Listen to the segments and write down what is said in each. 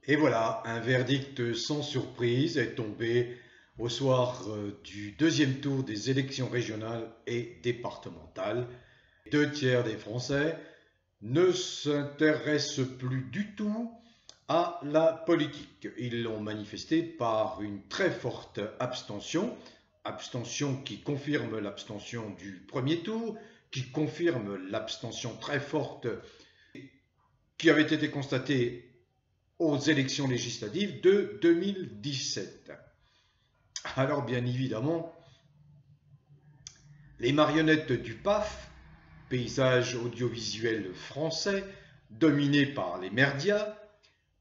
Et voilà, un verdict sans surprise est tombé au soir du deuxième tour des élections régionales et départementales. Deux tiers des Français ne s'intéressent plus du tout à la politique. Ils l'ont manifesté par une très forte abstention, abstention qui confirme l'abstention du premier tour, qui confirme l'abstention très forte qui avait été constatée aux élections législatives de 2017. Alors bien évidemment, les marionnettes du PAF, paysage audiovisuel français, dominé par les merdias,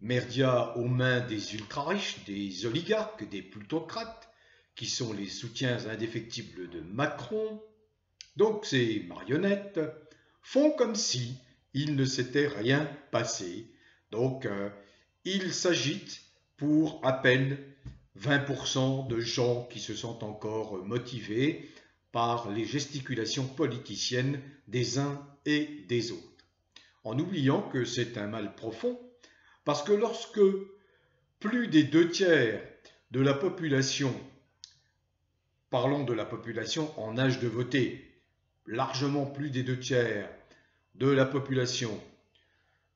merdias aux mains des ultra-riches, des oligarques, des plutocrates, qui sont les soutiens indéfectibles de Macron. Donc ces marionnettes font comme si il ne s'était rien passé. Donc ils s'agitent pour à peine 20% de gens qui se sentent encore motivés par les gesticulations politiciennes des uns et des autres. En oubliant que c'est un mal profond, parce que lorsque plus des deux tiers de la population, parlons de la population en âge de voter, largement plus des deux tiers de la population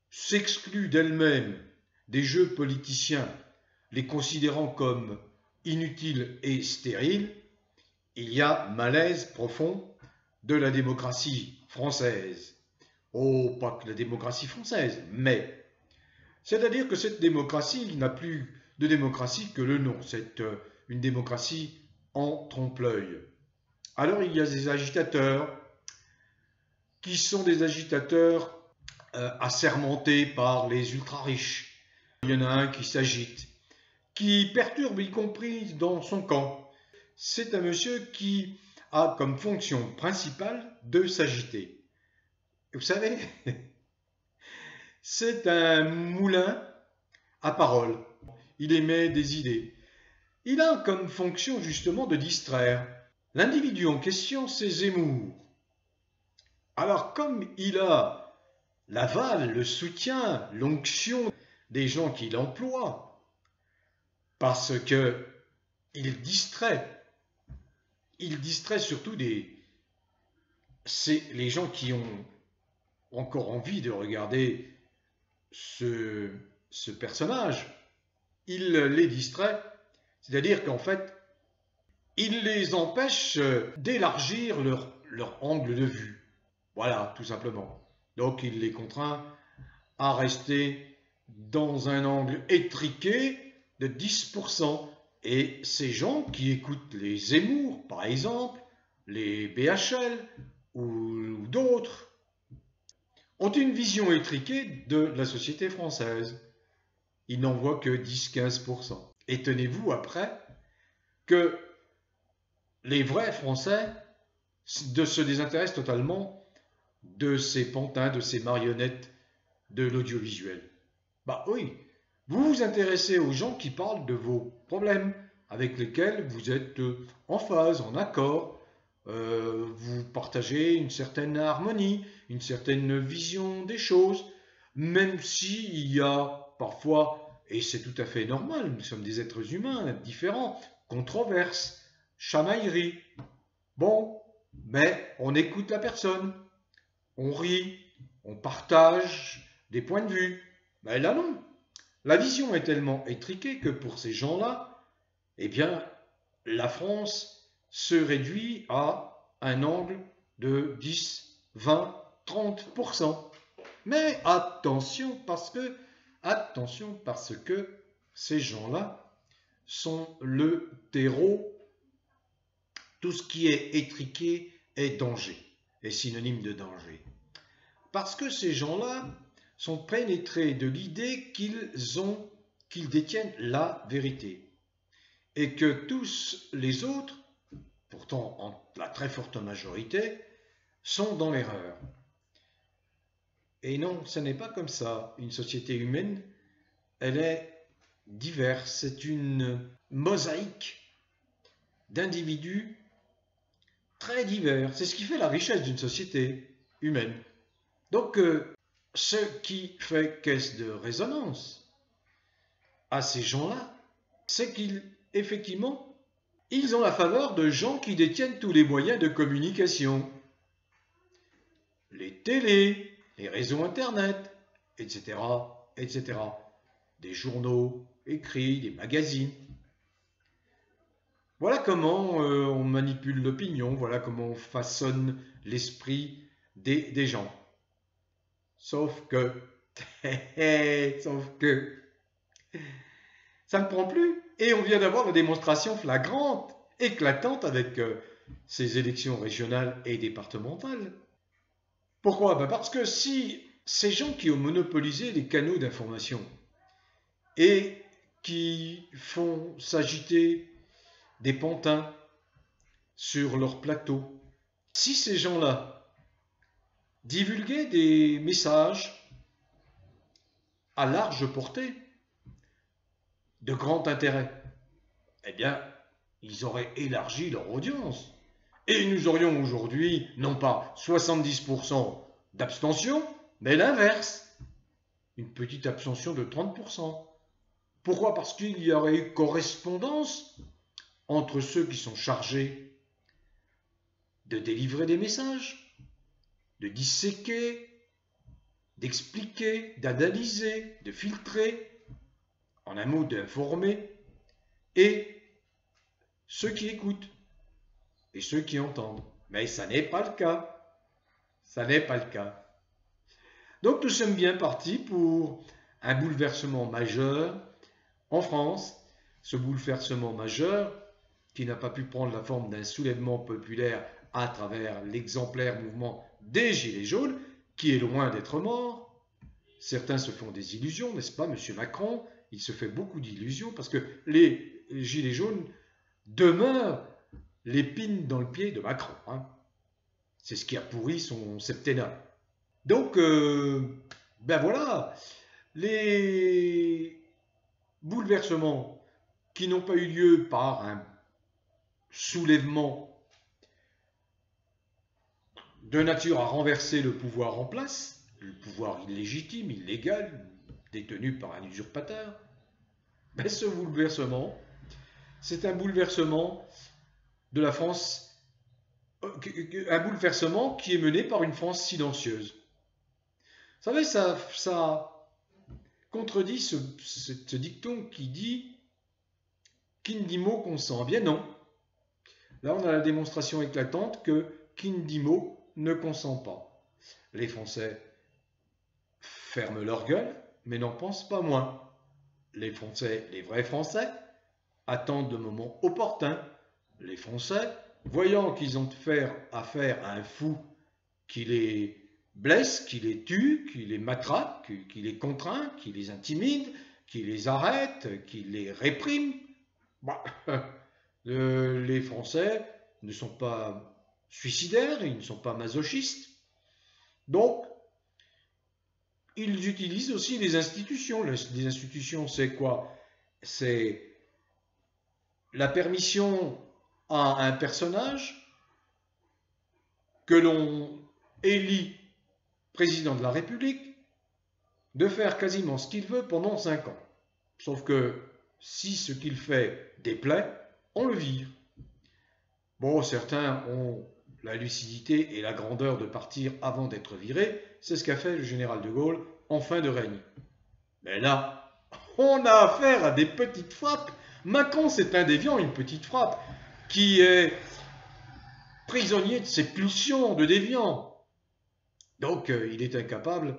s'exclut d'elle-même des jeux politiciens, les considérant comme inutiles et stériles, il y a malaise profond de la démocratie française. Oh, pas que la démocratie française, mais c'est-à-dire que cette démocratie n'a plus de démocratie que le nom. C'est une démocratie en trompe-l'œil. Alors il y a des agitateurs qui sont des agitateurs assermentés par les ultra-riches. Il y en a un qui s'agite, qui perturbe y compris dans son camp. C'est un monsieur qui a comme fonction principale de s'agiter. Vous savez, c'est un moulin à parole. Il émet des idées. Il a comme fonction justement de distraire. L'individu en question, c'est Zemmour. Alors comme il a l'aval, le soutien, l'onction des gens qu'il emploie, parce qu'il distrait surtout les gens qui ont encore envie de regarder ce personnage, il les distrait, c'est-à-dire qu'en fait, il les empêche d'élargir leur angle de vue. Voilà, tout simplement. Donc il les contraint à rester dans un angle étriqué de 10%. Et ces gens qui écoutent les Zemmour, par exemple, les BHL ou d'autres, ont une vision étriquée de la société française. Ils n'en voient que 10-15%. Et tenez-vous après que les vrais Français se désintéressent totalement de ces pantins, de ces marionnettes de l'audiovisuel. Bah oui, vous vous intéressez aux gens qui parlent de vos problèmes, avec lesquels vous êtes en phase, en accord, vous partagez une certaine harmonie, une certaine vision des choses, même s'il y a parfois, et c'est tout à fait normal, nous sommes des êtres humains différents, controverses, chamailleries. Bon, mais on écoute la personne, on rit, on partage des points de vue. Mais là non, la vision est tellement étriquée que pour ces gens-là, eh bien, la France se réduit à un angle de 10, 20, 30%. Mais attention parce que ces gens-là sont le terreau. Tout ce qui est étriqué est danger, est synonyme de danger. Parce que ces gens-là sont pénétrés de l'idée qu'ils détiennent la vérité. Et que tous les autres, pourtant en la très forte majorité, sont dans l'erreur. Et non, ce n'est pas comme ça. Une société humaine, elle est diverse. C'est une mosaïque d'individus très divers. C'est ce qui fait la richesse d'une société humaine. Donc, ce qui fait caisse de résonance, à ces gens-là, c'est qu'effectivement, ils ont la faveur de gens qui détiennent tous les moyens de communication. Les télés, les réseaux Internet, etc., etc. Des journaux écrits, des magazines. Voilà comment on manipule l'opinion, voilà comment on façonne l'esprit des gens. Sauf que, ça ne prend plus. Et on vient d'avoir une démonstration flagrante, éclatante avec ces élections régionales et départementales. Pourquoi? Parce que si ces gens qui ont monopolisé les canaux d'information et qui font s'agiter des pantins sur leur plateau, si ces gens-là divulguaient des messages à large portée, de grand intérêt, eh bien, ils auraient élargi leur audience. Et nous aurions aujourd'hui, non pas 70% d'abstention, mais l'inverse, une petite abstention de 30%. Pourquoi? Parce qu'il y aurait eu correspondance entre ceux qui sont chargés de délivrer des messages, de disséquer, d'expliquer, d'analyser, de filtrer, en un mot d'informer, et ceux qui écoutent et ceux qui entendent. Mais ça n'est pas le cas. Ça n'est pas le cas. Donc nous sommes bien partis pour un bouleversement majeur en France. Ce bouleversement majeur qui n'a pas pu prendre la forme d'un soulèvement populaire à travers l'exemplaire mouvement des Gilets jaunes, qui est loin d'être mort. Certains se font des illusions, n'est-ce pas, Monsieur Macron? Il se fait beaucoup d'illusions parce que les Gilets jaunes demeurent l'épine dans le pied de Macron. Hein. C'est ce qui a pourri son septennat. Donc, ben voilà, les bouleversements qui n'ont pas eu lieu par un soulèvement de nature à renverser le pouvoir en place, le pouvoir illégitime, illégal, détenu par un usurpateur, ben ce bouleversement, c'est un bouleversement de la France, un bouleversement qui est mené par une France silencieuse. Vous savez, ça contredit ce dicton qui dit « qui ne dit mot consent ». Bien non. Là, on a la démonstration éclatante que qui ne dit mot ne consent pas. Les Français ferment leur gueule, mais n'en pensent pas moins. Les Français, les vrais Français, attendent le moment opportun. Les Français, voyant qu'ils ont affaire à un fou qui les blesse, qui les tue, qui les matraque, qui les contraint, qui les intimide, qui les arrête, qui les réprime, bah, les Français ne sont pas suicidaires, ils ne sont pas masochistes. Donc, ils utilisent aussi les institutions. Les institutions, c'est quoi? C'est la permission à un personnage que l'on élit président de la République de faire quasiment ce qu'il veut pendant 5 ans. Sauf que si ce qu'il fait déplaît, on le vire. Bon, certains ont la lucidité et la grandeur de partir avant d'être virés. C'est ce qu'a fait le général de Gaulle en fin de règne. Mais là, on a affaire à des petites frappes. Macron, c'est un déviant, une petite frappe, qui est prisonnier de ses pulsions de déviant. Donc, il est incapable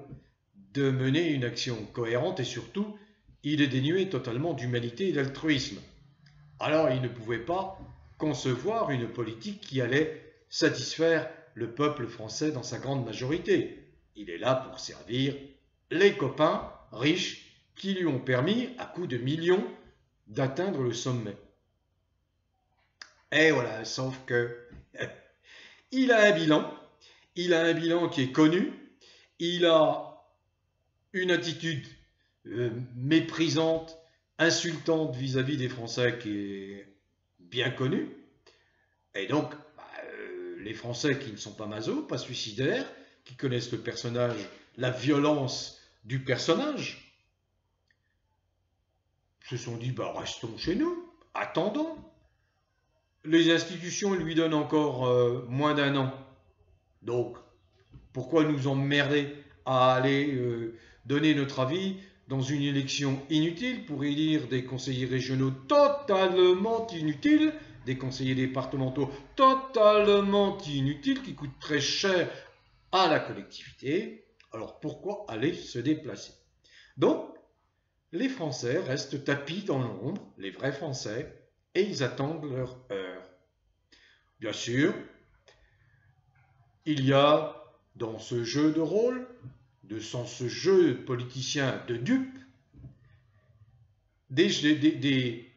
de mener une action cohérente et surtout, il est dénué totalement d'humanité et d'altruisme. Alors, il ne pouvait pas concevoir une politique qui allait satisfaire le peuple français dans sa grande majorité. Il est là pour servir les copains riches qui lui ont permis, à coups de millions, d'atteindre le sommet. Et voilà, sauf que il a un bilan qui est connu, il a une attitude méprisante, insultante vis-à-vis des Français qui est bien connue, et donc les Français qui ne sont pas masos, pas suicidaires, qui connaissent le personnage, la violence du personnage, se sont dit, bah, restons chez nous, attendons. Les institutions lui donnent encore moins d'un an. Donc, pourquoi nous emmerder à aller donner notre avis dans une élection inutile pour élire des conseillers régionaux totalement inutiles, des conseillers départementaux totalement inutiles qui coûtent très cher à la collectivité? Alors pourquoi aller se déplacer? Donc, les Français restent tapis dans l'ombre, les vrais Français, et ils attendent leur heure. Bien sûr, il y a dans ce jeu de rôle, dans ce jeu politicien de dupes, des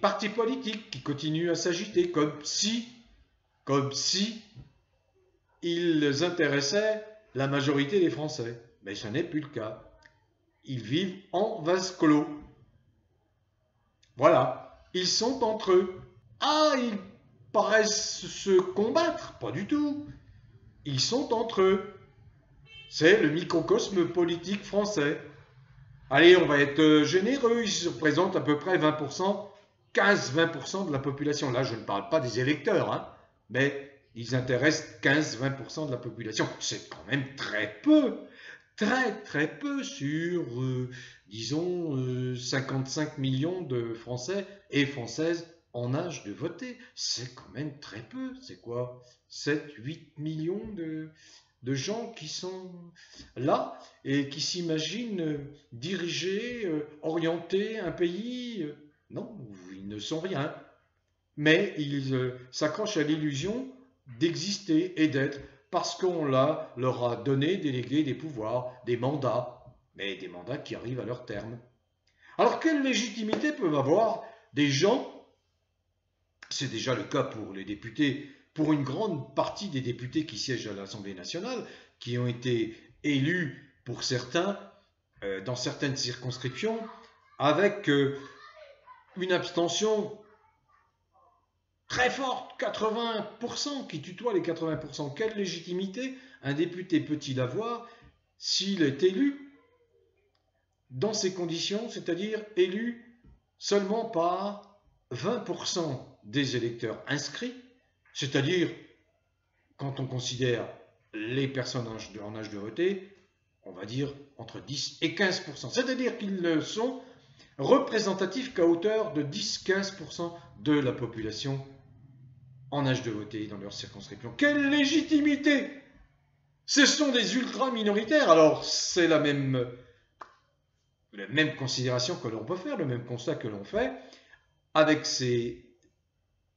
partis politiques qui continuent à s'agiter comme si ils intéressaient la majorité des Français. Mais ce n'est plus le cas. Ils vivent en vase clos. Voilà. Ils sont entre eux. Ah, ils paraissent se combattre. Pas du tout. Ils sont entre eux. C'est le microcosme politique français. Allez, on va être généreux. Ils représentent à peu près 20%, 15-20% de la population. Là, je ne parle pas des électeurs, hein, mais ils intéressent 15-20% de la population. C'est quand même très peu. Très peu sur, disons, 55 millions de Français et Françaises en âge de voter. C'est quand même très peu. C'est quoi? 7-8 millions de gens qui sont là et qui s'imaginent diriger, orienter un pays. Non, ils ne sont rien. Mais ils s'accrochent à l'illusion d'exister et d'être parce qu'on leur a donné, délégué des pouvoirs, des mandats, mais des mandats qui arrivent à leur terme. Alors quelle légitimité peuvent avoir des gens, c'est déjà le cas pour les députés, pour une grande partie des députés qui siègent à l'Assemblée nationale, qui ont été élus pour certains, dans certaines circonscriptions, avec une abstention très forte, 80%, qui tutoie les 80%. Quelle légitimité un député peut-il avoir s'il est élu dans ces conditions, c'est-à-dire élu seulement par 20% des électeurs inscrits, c'est-à-dire, quand on considère les personnes en âge de voter, on va dire entre 10 et 15%. C'est-à-dire qu'ils ne sont représentatifs qu'à hauteur de 10-15% de la population en âge de voter dans leur circonscription. Quelle légitimité! Ce sont des ultra-minoritaires. Alors, c'est la même considération que l'on peut faire, le même constat que l'on fait avec ces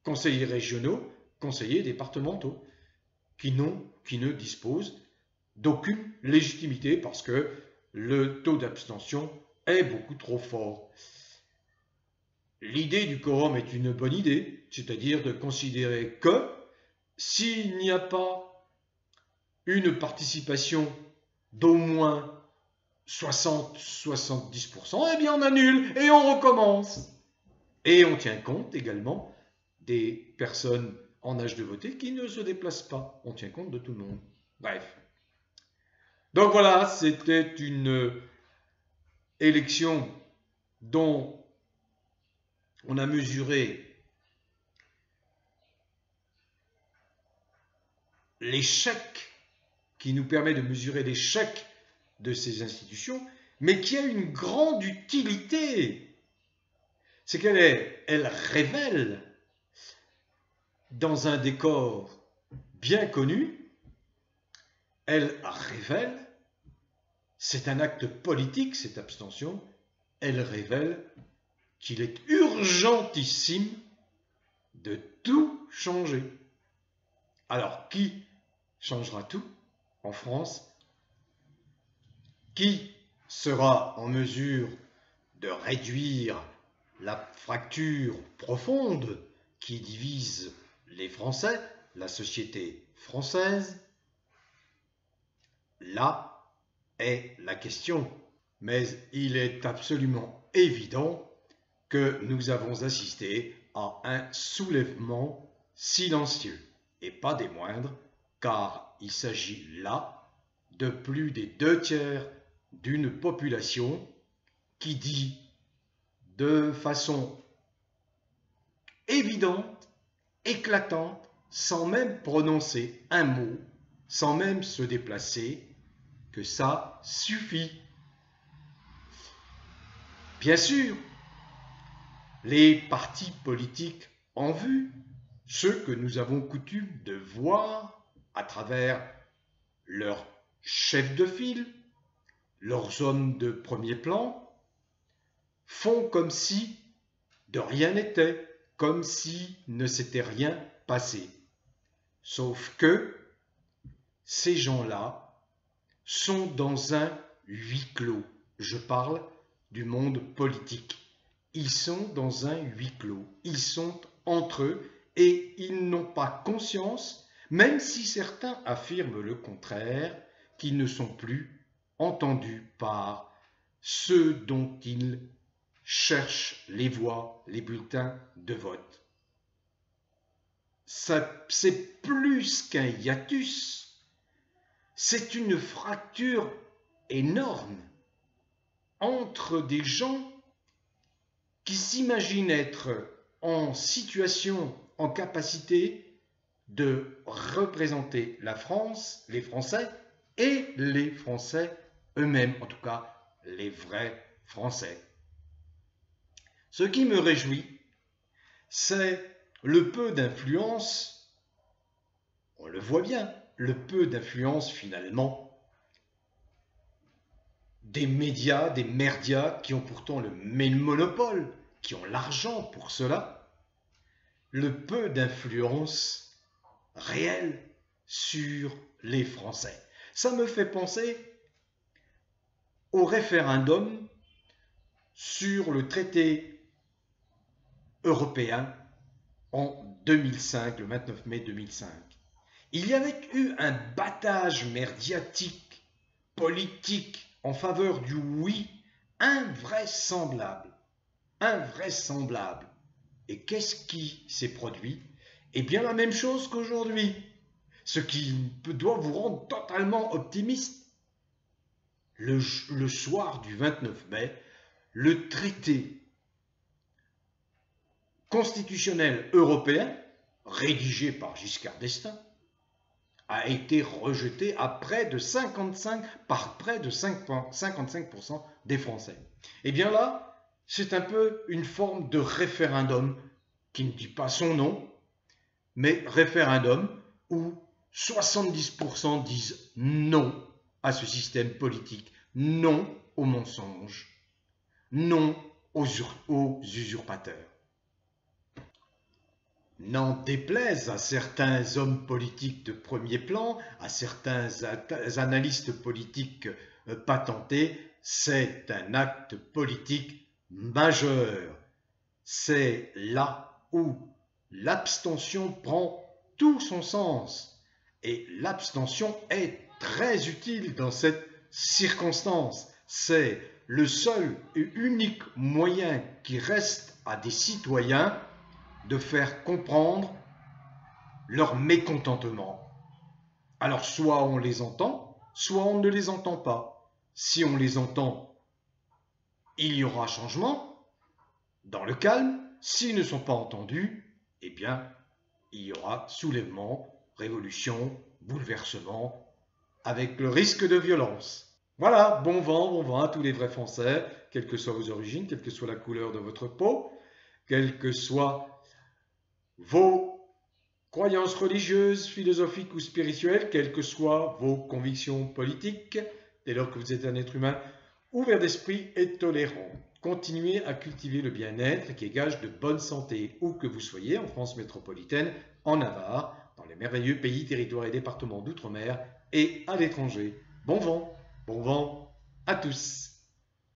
conseillers régionaux, conseillers départementaux, qui ne disposent d'aucune légitimité parce que le taux d'abstention est beaucoup trop fort. L'idée du quorum est une bonne idée, c'est-à-dire de considérer que s'il n'y a pas une participation d'au moins 60-70%, eh bien on annule et on recommence. Et on tient compte également des personnes en âge de voter qui ne se déplacent pas. On tient compte de tout le monde. Bref. Donc voilà, c'était une élection dont on a mesuré l'échec, qui nous permet de mesurer l'échec de ces institutions, mais qui a une grande utilité. C'est qu'elle révèle, dans un décor bien connu, elle révèle, c'est un acte politique cette abstention, elle révèle qu'il est urgentissime de tout changer. Alors, qui changera tout en France? Qui sera en mesure de réduire la fracture profonde qui divise les Français, la société française? Là est la question. Mais il est absolument évident que nous avons assisté à un soulèvement silencieux, et pas des moindres, car il s'agit là de plus des 2 tiers d'une population qui dit de façon évidente, éclatante, sans même prononcer un mot, sans même se déplacer, que ça suffit. Bien sûr, les partis politiques en vue, ceux que nous avons coutume de voir à travers leurs chefs de file, leurs hommes de premier plan, font comme si de rien n'était, comme si ne s'était rien passé. Sauf que ces gens-là sont dans un huis clos. Je parle du monde politique. Ils sont dans un huis clos. Ils sont entre eux et ils n'ont pas conscience, même si certains affirment le contraire, qu'ils ne sont plus entendus par ceux dont ils cherchent les voix, les bulletins de vote. C'est plus qu'un hiatus, c'est une fracture énorme entre des gens qui s'imaginent être en situation, en capacité de représenter la France, les Français, et les Français eux-mêmes, en tout cas les vrais Français. Ce qui me réjouit, c'est le peu d'influence, on le voit bien, le peu d'influence finalement des médias, des merdias qui ont pourtant le monopole, qui ont l'argent pour cela, le peu d'influence réelle sur les Français. Ça me fait penser au référendum sur le traité européen en 2005, le 29 mai 2005. Il y avait eu un battage médiatique, politique, en faveur du oui, invraisemblable. Invraisemblable. Et qu'est-ce qui s'est produit? Eh bien la même chose qu'aujourd'hui. Ce qui doit vous rendre totalement optimiste. Le soir du 29 mai, le traité constitutionnel européen, rédigé par Giscard d'Estaing, a été rejeté à par près de 55% des Français. Et bien là, c'est un peu une forme de référendum qui ne dit pas son nom, mais référendum où 70% disent non à ce système politique, non aux mensonges, non aux usurpateurs. N'en déplaise à certains hommes politiques de premier plan, à certains analystes politiques patentés, c'est un acte politique majeur. C'est là où l'abstention prend tout son sens. Et l'abstention est très utile dans cette circonstance. C'est le seul et unique moyen qui reste à des citoyens de faire comprendre leur mécontentement. Alors soit on les entend, soit on ne les entend pas. Si on les entend, il y aura changement dans le calme. S'ils ne sont pas entendus, eh bien, il y aura soulèvement, révolution, bouleversement, avec le risque de violence. Voilà, bon vent à tous les vrais Français, quelles que soient vos origines, quelle que soit la couleur de votre peau, quelle que soit vos croyances religieuses, philosophiques ou spirituelles, quelles que soient vos convictions politiques, dès lors que vous êtes un être humain ouvert d'esprit et tolérant. Continuez à cultiver le bien-être qui est gage de bonne santé, où que vous soyez, en France métropolitaine, en Navarre, dans les merveilleux pays, territoires et départements d'outre-mer et à l'étranger. Bon vent à tous!